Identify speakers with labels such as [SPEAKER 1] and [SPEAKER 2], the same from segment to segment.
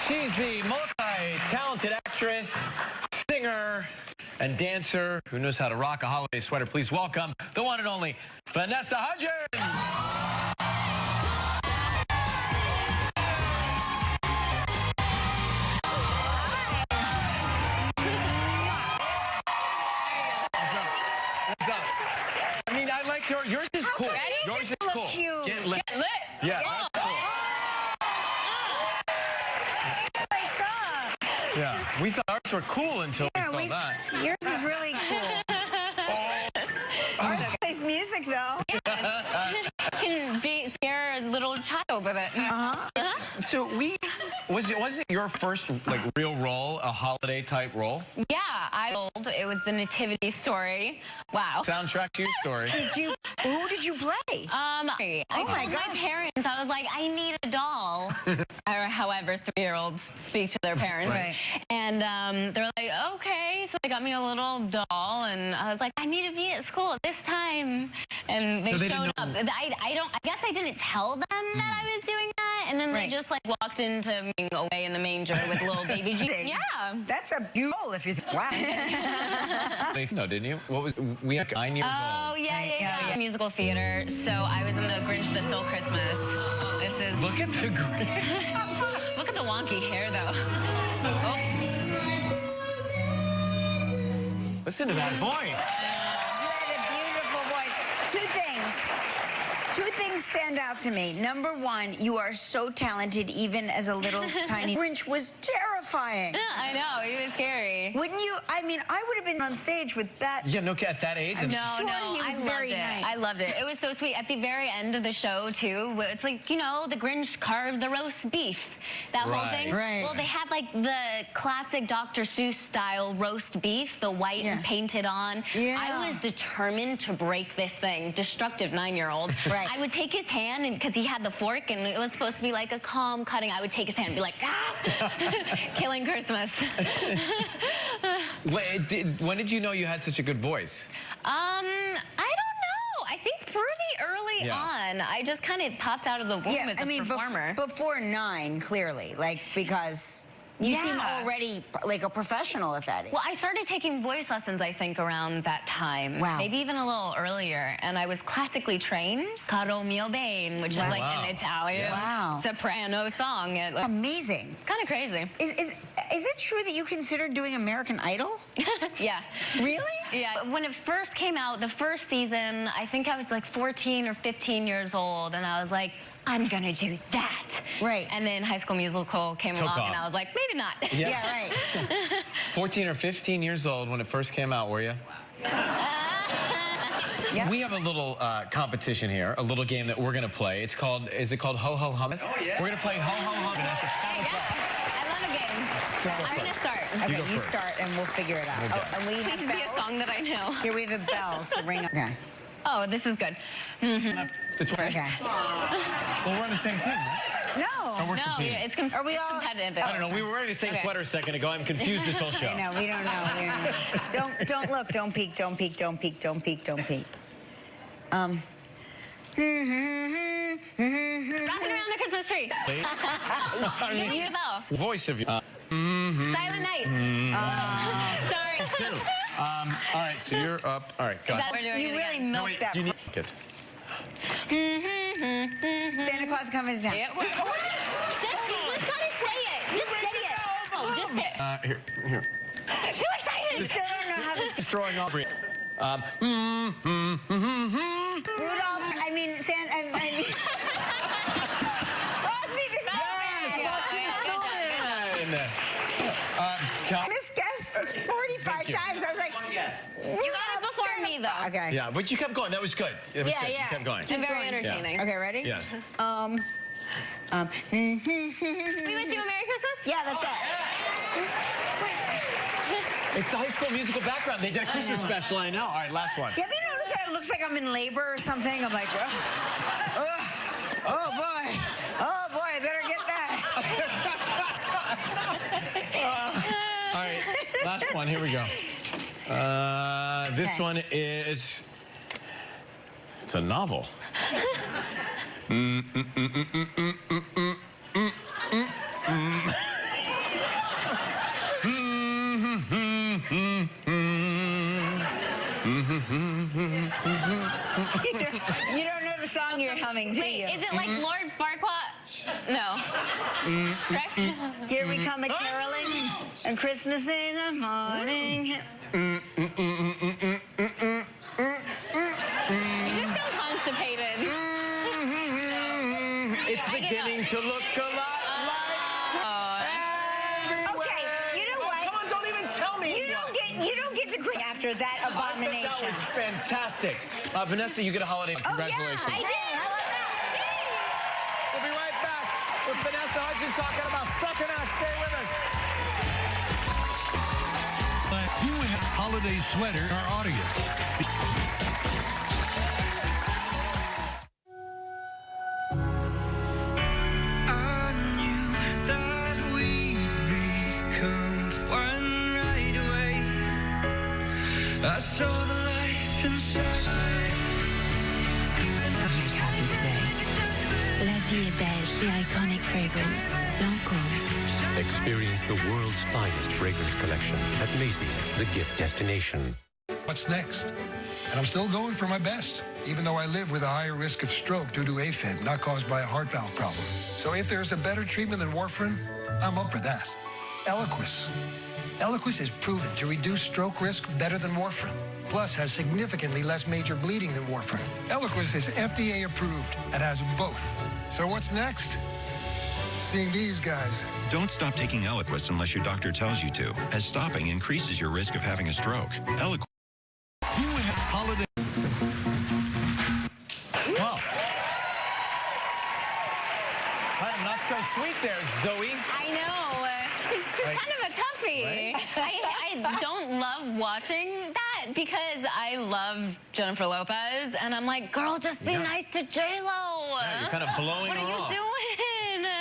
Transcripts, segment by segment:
[SPEAKER 1] She's the multi-talented actress, singer, and dancer who knows how to rock a holiday sweater. Please welcome the one and only Vanessa Hudgens. I mean, I like yours is cool.
[SPEAKER 2] Ready?
[SPEAKER 1] Yours is cool.
[SPEAKER 2] Cute.
[SPEAKER 1] Get lit.
[SPEAKER 2] Get lit.
[SPEAKER 1] Yeah.
[SPEAKER 2] Oh.
[SPEAKER 1] Yeah. We thought ours were cool until we saw that.
[SPEAKER 3] Yours is really cool. Ours plays music, though.
[SPEAKER 2] Yeah. Can scare a little child with it.
[SPEAKER 1] So was it your first like real role, a holiday type role?
[SPEAKER 2] Yeah, it was the nativity story. Wow.
[SPEAKER 1] Soundtrack to your story.
[SPEAKER 3] Who did you play?
[SPEAKER 2] I told my parents, I was like, I need a doll. Or however 3-year-olds speak to their parents.
[SPEAKER 3] Right.
[SPEAKER 2] And they're like, okay. So they got me a little doll, and I was like, I need to be at school at this time. And they showed up. I guess I didn't tell them that I was doing that, and then they just like walked into being away in the manger with little baby G. Yeah.
[SPEAKER 3] That's a beautiful if you think, wow.
[SPEAKER 1] No, didn't you? What was we had 9 years old?
[SPEAKER 2] Oh yeah. Musical theater. So I was in the Grinch That Stole Christmas. This is.
[SPEAKER 1] Look at the Grinch.
[SPEAKER 2] Look at the wonky hair though. Oh.
[SPEAKER 1] Listen to that voice.
[SPEAKER 3] You had a beautiful voice. Two things stand out to me. Number one, you are so talented, even as a little tiny Grinch was terrifying.
[SPEAKER 2] I know, he was scary.
[SPEAKER 3] Wouldn't you? I mean, I would have been on stage with that.
[SPEAKER 1] Yeah, no, at that age.
[SPEAKER 3] No, he was very nice.
[SPEAKER 2] I loved it. It was so sweet. At the very end of the show, too, it's like, you know, the Grinch carved the roast beef. That whole thing.
[SPEAKER 3] Right.
[SPEAKER 2] Well, they had, like, the classic Dr. Seuss-style roast beef, the white and painted on.
[SPEAKER 3] Yeah.
[SPEAKER 2] I was determined to break this thing. Destructive 9-year-old.
[SPEAKER 3] Right.
[SPEAKER 2] I would take his hand, and because he had the fork, and it was supposed to be, like, a calm cutting. I would take his hand and be like, ah! Killing Christmas.
[SPEAKER 1] When did you know you had such a good voice?
[SPEAKER 2] I don't know. I think pretty early on. I just kind of popped out of the womb as a performer.
[SPEAKER 3] Before 9, clearly, like, because you seem already like a professional at that age.
[SPEAKER 2] Well, I started taking voice lessons, I think, around that time.
[SPEAKER 3] Wow.
[SPEAKER 2] Maybe even a little earlier. And I was classically trained. Caro mio bene, which is like an Italian soprano song.
[SPEAKER 3] Amazing.
[SPEAKER 2] Kind of crazy.
[SPEAKER 3] Is it true that you considered doing American Idol?
[SPEAKER 2] Yeah.
[SPEAKER 3] Really?
[SPEAKER 2] Yeah. When it first came out, the first season, I think I was like 14 or 15 years old, and I was like, I'm gonna do that.
[SPEAKER 3] Right.
[SPEAKER 2] And then High School Musical came along, and I was like, maybe not.
[SPEAKER 3] Yeah, right.
[SPEAKER 1] 14 or 15 years old when it first came out, were you? We have a little competition here, a little game that we're gonna play. It's called, is it called Ho Ho Hummus? Oh, yeah. We're gonna play Ho Ho Hummus.
[SPEAKER 2] I love a game. I'm gonna start.
[SPEAKER 3] Okay, you start and we'll figure it out. Oh, and we have
[SPEAKER 2] Please be a song that I know.
[SPEAKER 3] Here we have a bell to ring up. Okay.
[SPEAKER 2] Oh, this is good.
[SPEAKER 3] Okay.
[SPEAKER 1] Well, we're on the same team, right?
[SPEAKER 3] No.
[SPEAKER 2] No, it's
[SPEAKER 3] Are we all
[SPEAKER 2] competitive.
[SPEAKER 1] I don't know. We were wearing the same sweater a second ago. I'm confused this whole show.
[SPEAKER 3] I know. We don't know. Don't look. Don't peek. Don't peek. Don't peek. Don't peek. Don't peek.
[SPEAKER 2] Rocking around the Christmas tree. Ring the bell.
[SPEAKER 1] Voice of you.
[SPEAKER 2] Silent Night. Sorry.
[SPEAKER 1] All right, so you're up. All right, go ahead.
[SPEAKER 3] You really milked that.
[SPEAKER 1] Good.
[SPEAKER 3] Santa Claus is coming to town.
[SPEAKER 2] Just gotta say it. Just say it. Oh, just say it.
[SPEAKER 1] Here.
[SPEAKER 2] Too excited.
[SPEAKER 3] Still don't know how this.
[SPEAKER 1] Destroying all.
[SPEAKER 3] Rudolph. I mean, Santa. I mean. Frosty the Snowman. This guest 45 times. I was like.
[SPEAKER 2] You got it before me, though.
[SPEAKER 3] Okay.
[SPEAKER 1] Yeah, but you kept going. That was good.
[SPEAKER 3] Yeah.
[SPEAKER 1] You kept going.
[SPEAKER 2] And very entertaining.
[SPEAKER 3] Okay, ready?
[SPEAKER 1] Yes.
[SPEAKER 2] We wish you a Merry Christmas?
[SPEAKER 3] Yeah, that's it.
[SPEAKER 1] It's the High School Musical background. They did a Christmas special, I know. All right, last one.
[SPEAKER 3] Have you noticed that it looks like I'm in labor or something? I'm like, oh boy. Oh boy, I better get that.
[SPEAKER 1] All right, last one. Here we go. This one is, it's a novel.
[SPEAKER 3] You don't know the song you're humming, do
[SPEAKER 2] Wait,
[SPEAKER 3] you?
[SPEAKER 2] is it like Lord Farquaad? No. Shrek?
[SPEAKER 3] Here we come a-caroling, and Christmas in the morning.
[SPEAKER 2] You just sound constipated.
[SPEAKER 1] It's beginning to look a lot
[SPEAKER 3] Okay, you know what?
[SPEAKER 1] Come on, don't even tell me.
[SPEAKER 3] You don't get to grin after that
[SPEAKER 1] That
[SPEAKER 3] abomination.
[SPEAKER 1] was fantastic. Vanessa, you get a holiday. Congratulations.
[SPEAKER 3] Oh, yeah, I did. How about that?
[SPEAKER 1] We'll be right back with Vanessa Hudgens talking about second act. Stay with us.
[SPEAKER 4] Doing a holiday sweater, our audience.
[SPEAKER 5] I knew that we'd become one right away. I saw the life inside.
[SPEAKER 6] Nothing's happened today. La Vie est Beige, the iconic fragrance. Lancôme.
[SPEAKER 7] Experience the world's finest fragrance collection at Macy's, the gift destination.
[SPEAKER 4] What's next? And I'm still going for my best, even though I live with a higher risk of stroke due to AFib, not caused by a heart valve problem. So if there's a better treatment than warfarin, I'm up for that. Eliquis. Eliquis is proven to reduce stroke risk better than warfarin, plus has significantly less major bleeding than warfarin. Eliquis is FDA approved and has both. So what's next? Seeing these guys.
[SPEAKER 8] Don't stop taking Eliquis unless your doctor tells you to, as stopping increases your risk of having a stroke. Eliquis.
[SPEAKER 4] Doing a holiday.
[SPEAKER 1] Well, I'm not so sweet there, Zoe.
[SPEAKER 2] I know. She's kind of a toughie. I don't love watching that because I love Jennifer Lopez, and I'm like, girl, just be nice to J-Lo.
[SPEAKER 1] Yeah, you're kind of blowing
[SPEAKER 2] What
[SPEAKER 1] her
[SPEAKER 2] are you
[SPEAKER 1] off.
[SPEAKER 2] doing?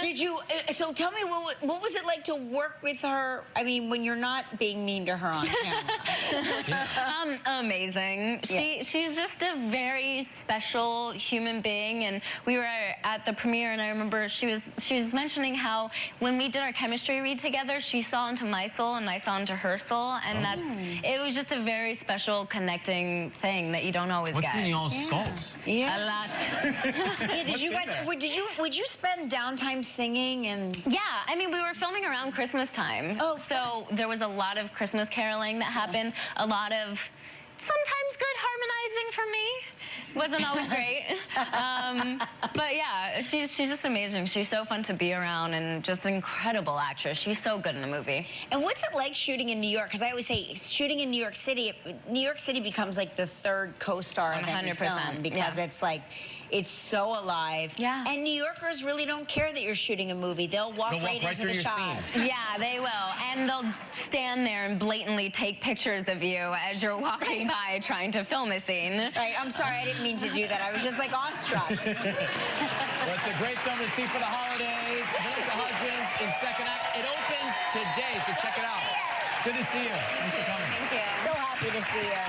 [SPEAKER 3] Did you, so tell me, what was it like to work with her? I mean, when you're not being mean to her on camera.
[SPEAKER 2] Amazing. She's just a very special human being, and we were at the premiere, and I remember she was mentioning how when we did our chemistry read together, she saw into my soul and I saw into her soul, and it was just a very special connecting thing that you don't always
[SPEAKER 1] What's
[SPEAKER 2] get.
[SPEAKER 1] in y'all's souls?
[SPEAKER 3] Yeah.
[SPEAKER 2] A lot.
[SPEAKER 3] Yeah, did you guys, would you spend downtime singing and?
[SPEAKER 2] Yeah, I mean, we were filming around Christmas time.
[SPEAKER 3] Oh,
[SPEAKER 2] so there was a lot of Christmas caroling that happened, a lot of sometimes good harmonizing for me. Wasn't always great. But yeah, she's just amazing. She's so fun to be around and just an incredible actress. She's so good in the movie.
[SPEAKER 3] And what's it like shooting in New York? Because I always say shooting in New York City becomes like the third co-star of any
[SPEAKER 2] 100%,
[SPEAKER 3] film because it's like, it's so alive.
[SPEAKER 2] Yeah.
[SPEAKER 3] And New Yorkers really don't care that you're shooting a movie. They'll walk right into
[SPEAKER 1] through
[SPEAKER 3] the
[SPEAKER 1] your
[SPEAKER 3] shot.
[SPEAKER 1] scene.
[SPEAKER 2] Yeah, they will. And they'll stand there and blatantly take pictures of you as you're walking by trying to film a scene.
[SPEAKER 3] Right, I'm sorry, I didn't mean to do that. I was just like awestruck.
[SPEAKER 1] Well, it's a great film to see for the holidays. Vanessa Hudgens in second act. It opens today, so check it out. Good to see you. Thanks for coming.
[SPEAKER 2] Thank you.
[SPEAKER 3] So happy to see you.